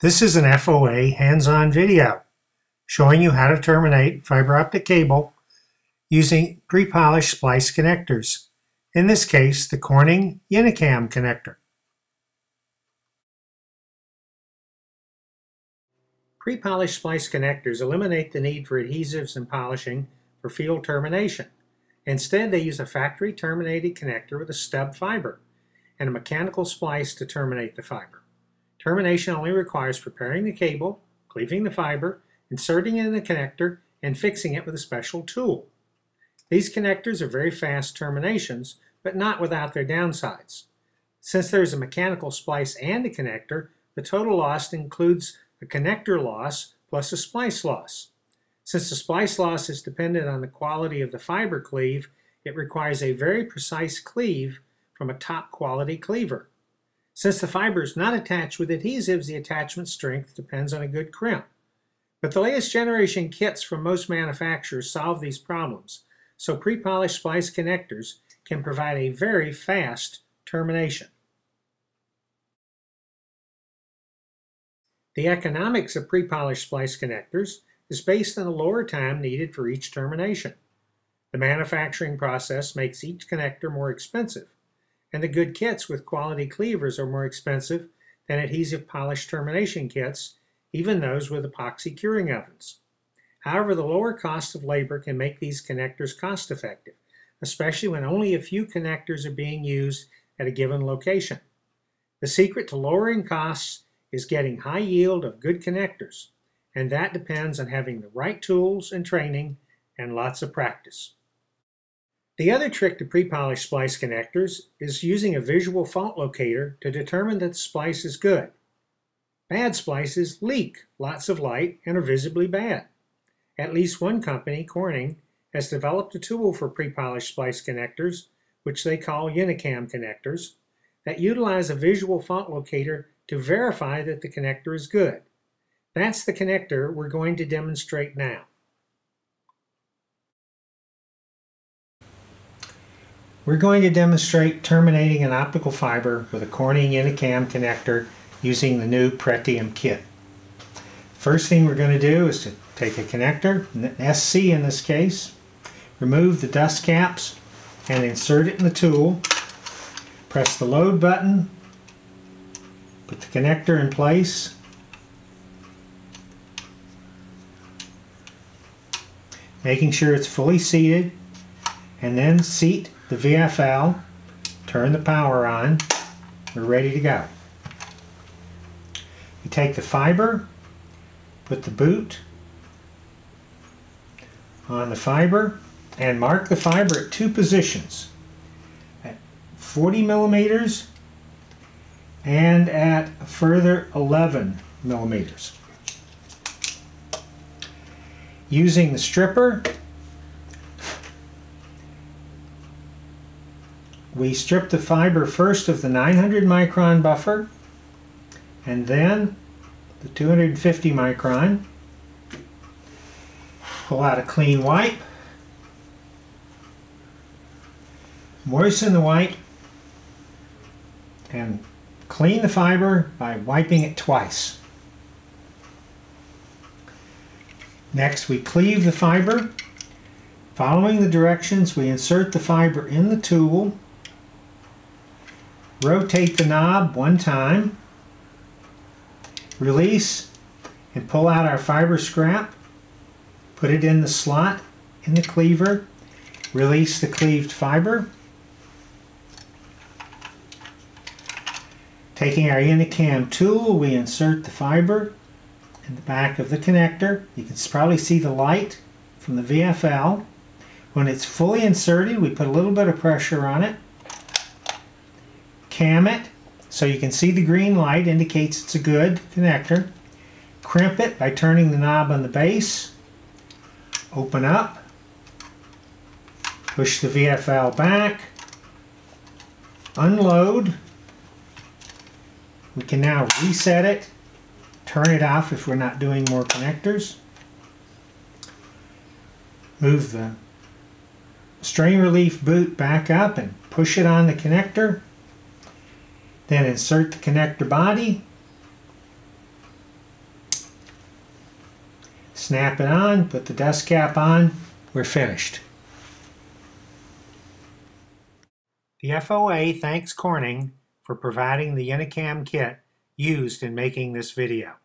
This is an FOA hands-on video showing you how to terminate fiber optic cable using pre-polished splice connectors. In this case, the Corning Unicam connector. Pre-polished splice connectors eliminate the need for adhesives and polishing for field termination. Instead, they use a factory terminated connector with a stub fiber and a mechanical splice to terminate the fiber. Termination only requires preparing the cable, cleaving the fiber, inserting it in the connector, and fixing it with a special tool. These connectors are very fast terminations, but not without their downsides. Since there is a mechanical splice and a connector, the total loss includes a connector loss plus a splice loss. Since the splice loss is dependent on the quality of the fiber cleave, it requires a very precise cleave from a top quality cleaver. Since the fiber is not attached with adhesives, the attachment strength depends on a good crimp. But the latest generation kits from most manufacturers solve these problems, so pre-polished splice connectors can provide a very fast termination. The economics of pre-polished splice connectors is based on the lower time needed for each termination. The manufacturing process makes each connector more expensive, and the good kits with quality cleavers are more expensive than adhesive polished termination kits, even those with epoxy curing ovens. However, the lower cost of labor can make these connectors cost-effective, especially when only a few connectors are being used at a given location. The secret to lowering costs is getting high yield of good connectors, and that depends on having the right tools and training and lots of practice. The other trick to pre-polished splice connectors is using a visual fault locator to determine that the splice is good. Bad splices leak lots of light and are visibly bad. At least one company, Corning, has developed a tool for pre-polished splice connectors, which they call Unicam connectors, that utilize a visual fault locator to verify that the connector is good. That's the connector we're going to demonstrate now. We're going to demonstrate terminating an optical fiber with a Corning Unicam connector using the new Pretium kit. First thing we're going to do is to take a connector, an SC in this case, remove the dust caps and insert it in the tool. Press the load button, put the connector in place, making sure it's fully seated, and then seat the VFL, turn the power on, we're ready to go. You take the fiber, put the boot on the fiber, and mark the fiber at two positions, at 40 millimeters and at a further 11 millimeters. Using the stripper, we strip the fiber first of the 900 micron buffer and then the 250 micron. Pull out a clean wipe, moisten the wipe, and clean the fiber by wiping it twice. Next, we cleave the fiber. Following the directions, we insert the fiber in the tool, rotate the knob one time, release and pull out our fiber scrap, put it in the slot in the cleaver, release the cleaved fiber. Taking our Unicam tool, we insert the fiber in the back of the connector. You can probably see the light from the VFL. When it's fully inserted, we put a little bit of pressure on it, cam it so you can see the green light indicates it's a good connector. Crimp it by turning the knob on the base, open up, push the VFL back, unload. We can now reset it, turn it off if we're not doing more connectors. Move the strain relief boot back up and push it on the connector. Then insert the connector body, Snap it on, put the dust cap on, we're finished. The FOA thanks Corning for providing the Unicam kit used in making this video.